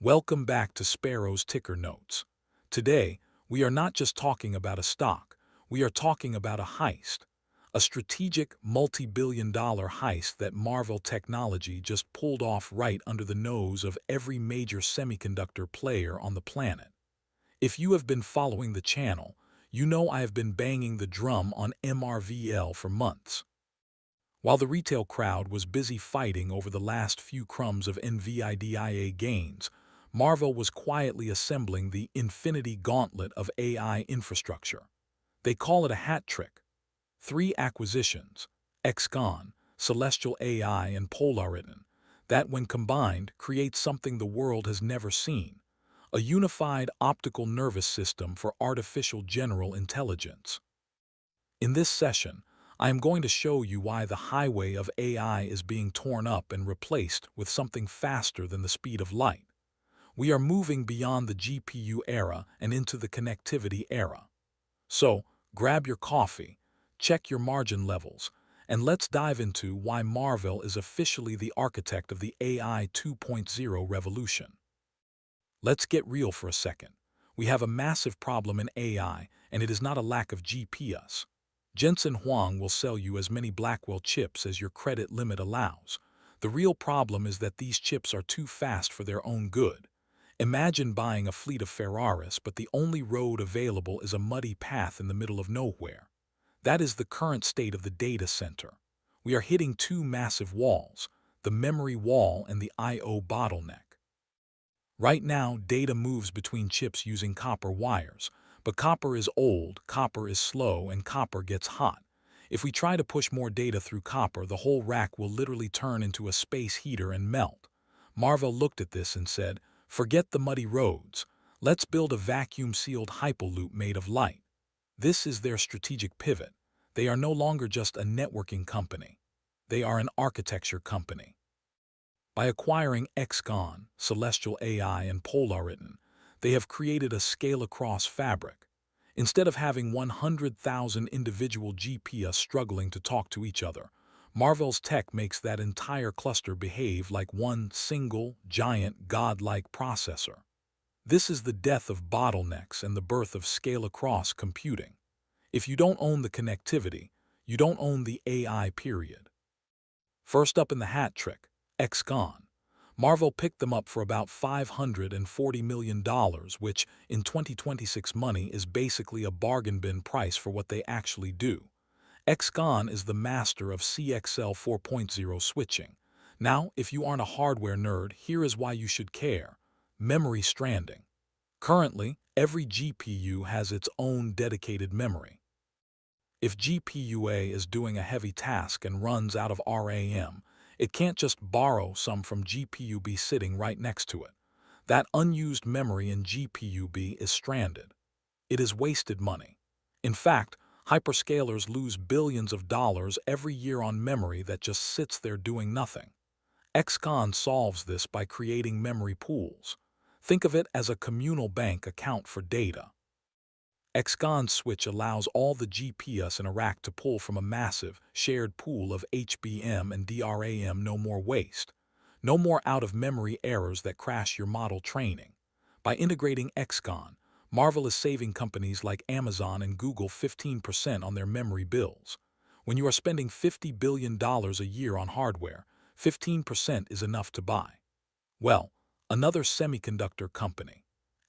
Welcome back to Sparrow's Ticker Notes. Today, we are not just talking about a stock, we are talking about a heist. A strategic, multi-billion-dollar heist that Marvell Technology just pulled off right under the nose of every major semiconductor player on the planet. If you have been following the channel, you know I have been banging the drum on MRVL for months. While the retail crowd was busy fighting over the last few crumbs of NVIDIA gains, Marvell was quietly assembling the infinity gauntlet of AI infrastructure. They call it a hat trick. 3 acquisitions, XConn, Celestial AI, and Polariton, that when combined create something the world has never seen, a unified optical nervous system for artificial general intelligence. In this session, I am going to show you why the highway of AI is being torn up and replaced with something faster than the speed of light. We are moving beyond the GPU era and into the connectivity era. So, grab your coffee, check your margin levels, and let's dive into why Marvell is officially the architect of the AI 2.0 revolution. Let's get real for a second. We have a massive problem in AI, and it is not a lack of GPUs. Jensen Huang will sell you as many Blackwell chips as your credit limit allows. The real problem is that these chips are too fast for their own good. Imagine buying a fleet of Ferraris, but the only road available is a muddy path in the middle of nowhere. That is the current state of the data center. We are hitting 2 massive walls, the memory wall and the I/O bottleneck. Right now, data moves between chips using copper wires, but copper is old, copper is slow, and copper gets hot. If we try to push more data through copper, the whole rack will literally turn into a space heater and melt. Marvell looked at this and said, "Forget the muddy roads. Let's build a vacuum-sealed hyperloop made of light." This is their strategic pivot. They are no longer just a networking company. They are an architecture company. By acquiring XConn, Celestial AI, and Polariton, they have created a scale-across fabric. Instead of having 100,000 individual GPUs struggling to talk to each other, Marvell's tech makes that entire cluster behave like one single, giant, godlike processor. This is the death of bottlenecks and the birth of scale-across computing. If you don't own the connectivity, you don't own the AI period. First up in the hat trick, XConn. Marvell picked them up for about $540 million, which, in 2026 money, is basically a bargain bin price for what they actually do. XConn is the master of CXL 4.0 switching. Now, if you aren't a hardware nerd, here is why you should care. Memory stranding. Currently, every GPU has its own dedicated memory. If GPU A is doing a heavy task and runs out of RAM, it can't just borrow some from GPU B sitting right next to it. That unused memory in GPU B is stranded. It is wasted money. In fact, hyperscalers lose billions of dollars every year on memory that just sits there doing nothing. XConn solves this by creating memory pools. Think of it as a communal bank account for data. XConn's switch allows all the GPUs in a rack to pull from a massive, shared pool of HBM and DRAM. No more waste. No more out-of-memory errors that crash your model training. By integrating XConn, Marvell is saving companies like Amazon and Google 15% on their memory bills. When you are spending $50 billion a year on hardware, 15% is enough to buy. Well, another semiconductor company.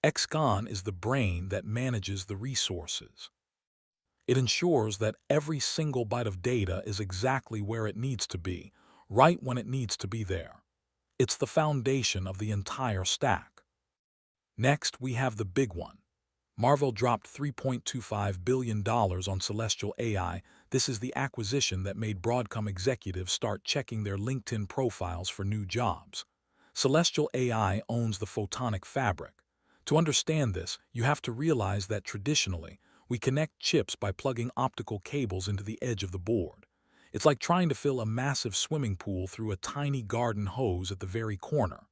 XConn is the brain that manages the resources. It ensures that every single byte of data is exactly where it needs to be, right when it needs to be there. It's the foundation of the entire stack. Next, we have the big one. Marvell dropped $3.25 billion on Celestial AI. This is the acquisition that made Broadcom executives start checking their LinkedIn profiles for new jobs. Celestial AI owns the Photonic Fabric. To understand this, you have to realize that traditionally, we connect chips by plugging optical cables into the edge of the board. It's like trying to fill a massive swimming pool through a tiny garden hose at the very corner.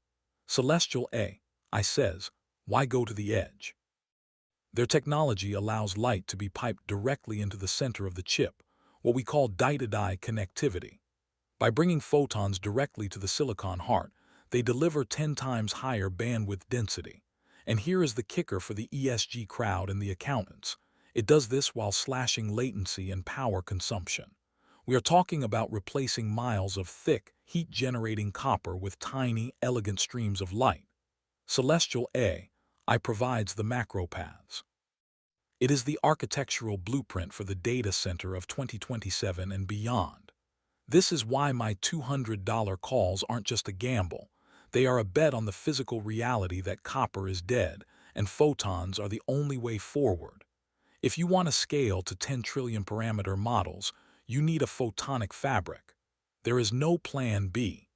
Celestial AI says, why go to the edge? Their technology allows light to be piped directly into the center of the chip, what we call die-to-die connectivity. By bringing photons directly to the silicon heart, They deliver 10 times higher bandwidth density. And here is the kicker for the ESG crowd and the accountants. It does this while slashing latency and power consumption. We are talking about replacing miles of thick, heat-generating copper with tiny, elegant streams of light. Celestial AI provides the macro paths. It is the architectural blueprint for the data center of 2027 and beyond. This is why my $200 calls aren't just a gamble. They are a bet on the physical reality that copper is dead and photons are the only way forward. If you want to scale to 10 trillion parameter models, you need a photonic fabric. There is no plan B.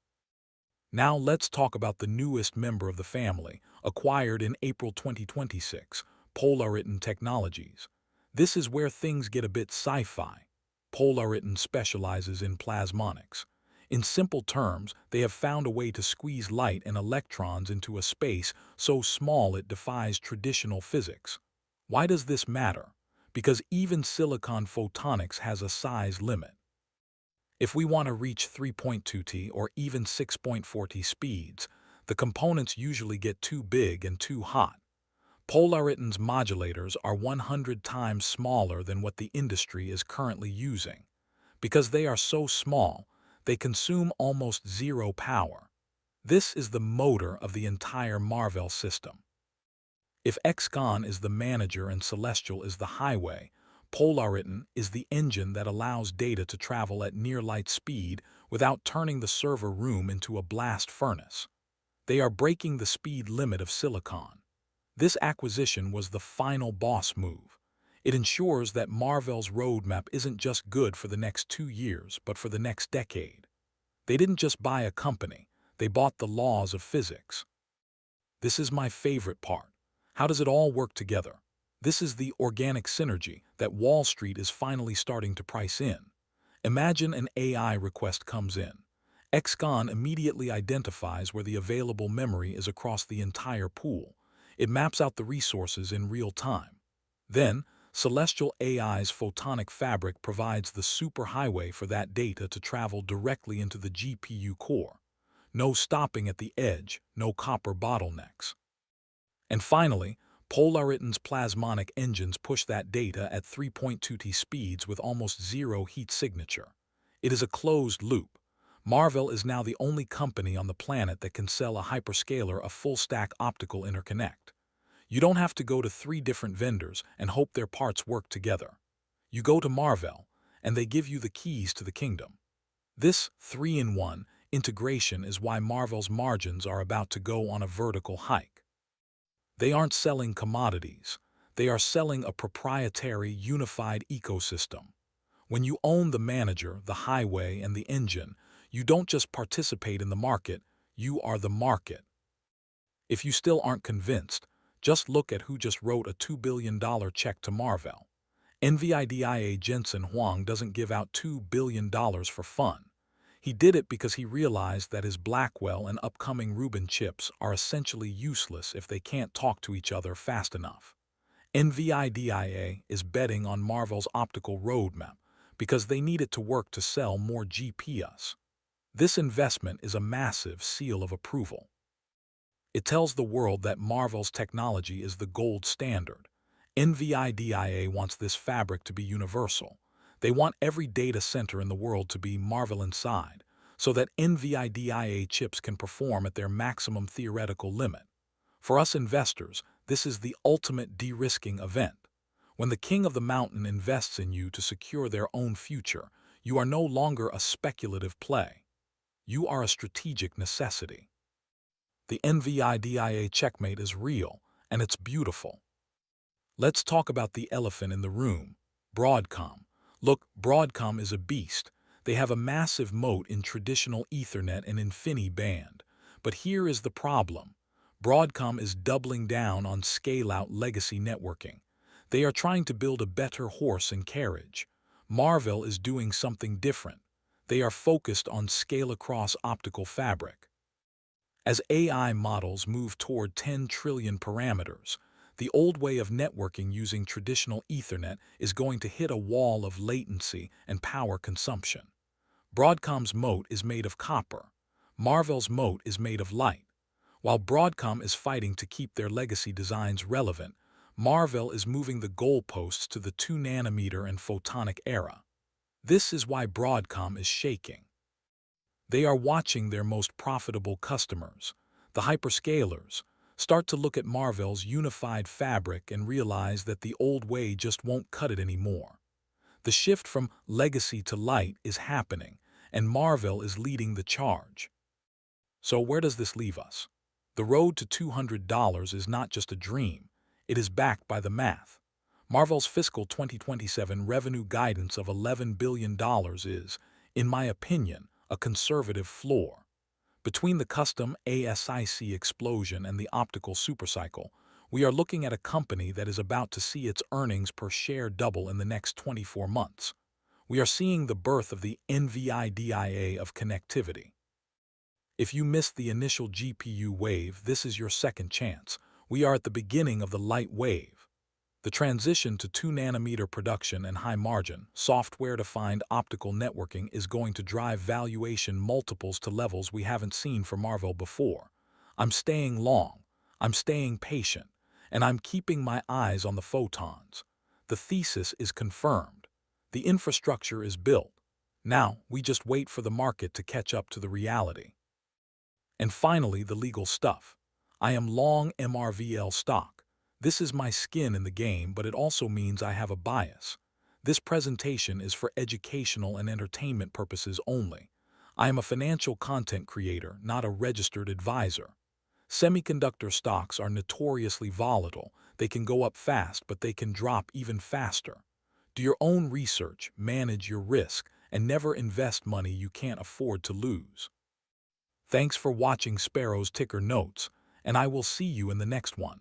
Now let's talk about the newest member of the family, acquired in April 2026, Polariton Technologies. This is where things get a bit sci-fi. Polariton specializes in plasmonics. In simple terms, they have found a way to squeeze light and electrons into a space so small it defies traditional physics. Why does this matter? Because even silicon photonics has a size limit. If we want to reach 3.2T or even 6.4T speeds, the components usually get too big and too hot. Polariton's modulators are 100 times smaller than what the industry is currently using. Because they are so small, they consume almost zero power. This is the motor of the entire Marvell system. If XConn is the manager and Celestial is the highway, Polariton is the engine that allows data to travel at near-light speed without turning the server room into a blast furnace. They are breaking the speed limit of silicon. This acquisition was the final boss move. It ensures that Marvell's roadmap isn't just good for the next 2 years, but for the next decade. They didn't just buy a company, they bought the laws of physics. This is my favorite part. How does it all work together? This is the organic synergy that Wall Street is finally starting to price in. Imagine an AI request comes in. XConn immediately identifies where the available memory is across the entire pool. It maps out the resources in real time. Then, Celestial AI's Photonic Fabric provides the superhighway for that data to travel directly into the GPU core. No stopping at the edge, no copper bottlenecks. And finally, Polariton's plasmonic engines push that data at 3.2T speeds with almost zero heat signature. It is a closed loop. Marvell is now the only company on the planet that can sell a hyperscaler a full-stack optical interconnect. You don't have to go to 3 different vendors and hope their parts work together. You go to Marvell, and they give you the keys to the kingdom. This 3-in-1 integration is why Marvell's margins are about to go on a vertical hike. They aren't selling commodities. They are selling a proprietary, unified ecosystem. When you own the manager, the highway, and the engine, you don't just participate in the market, you are the market. If you still aren't convinced, just look at who just wrote a $2 billion check to Marvell. NVIDIA Jensen Huang doesn't give out $2 billion for fun. He did it because he realized that his Blackwell and upcoming Rubin chips are essentially useless if they can't talk to each other fast enough. NVIDIA is betting on Marvell's optical roadmap because they need it to work to sell more GPUs. This investment is a massive seal of approval. It tells the world that Marvell's technology is the gold standard. NVIDIA wants this fabric to be universal. They want every data center in the world to be Marvell inside, so that NVIDIA chips can perform at their maximum theoretical limit. For us investors, this is the ultimate de-risking event. When the king of the mountain invests in you to secure their own future, you are no longer a speculative play. You are a strategic necessity. The NVIDIA checkmate is real, and it's beautiful. Let's talk about the elephant in the room, Broadcom. Look, Broadcom is a beast. They have a massive moat in traditional Ethernet and InfiniBand. But here is the problem. Broadcom is doubling down on scale-out legacy networking. They are trying to build a better horse and carriage. Marvell is doing something different. They are focused on scale-across optical fabric. As AI models move toward 10 trillion parameters, the old way of networking using traditional Ethernet is going to hit a wall of latency and power consumption. Broadcom's moat is made of copper. Marvell's moat is made of light. While Broadcom is fighting to keep their legacy designs relevant, Marvell is moving the goalposts to the 2-nanometer and photonic era. This is why Broadcom is shaking. They are watching their most profitable customers, the hyperscalers, start to look at Marvell's unified fabric and realize that the old way just won't cut it anymore. The shift from legacy to light is happening, and Marvell is leading the charge. So where does this leave us? The road to $200 is not just a dream, it is backed by the math. Marvell's fiscal 2027 revenue guidance of $11 billion is, in my opinion, a conservative floor. Between the custom ASIC explosion and the optical supercycle, we are looking at a company that is about to see its earnings per share double in the next 24 months. We are seeing the birth of the NVIDIA of connectivity. If you missed the initial GPU wave, this is your second chance. We are at the beginning of the light wave. The transition to 2-nanometer production and high-margin, software-defined optical networking is going to drive valuation multiples to levels we haven't seen for Marvell before. I'm staying long, I'm staying patient, and I'm keeping my eyes on the photons. The thesis is confirmed. The infrastructure is built. Now, we just wait for the market to catch up to the reality. And finally, the legal stuff. I am long MRVL stock. This is my skin in the game, but it also means I have a bias. This presentation is for educational and entertainment purposes only. I am a financial content creator, not a registered advisor. Semiconductor stocks are notoriously volatile. They can go up fast, but they can drop even faster. Do your own research, manage your risk, and never invest money you can't afford to lose. Thanks for watching Sparrow's Ticker Notes, and I will see you in the next one.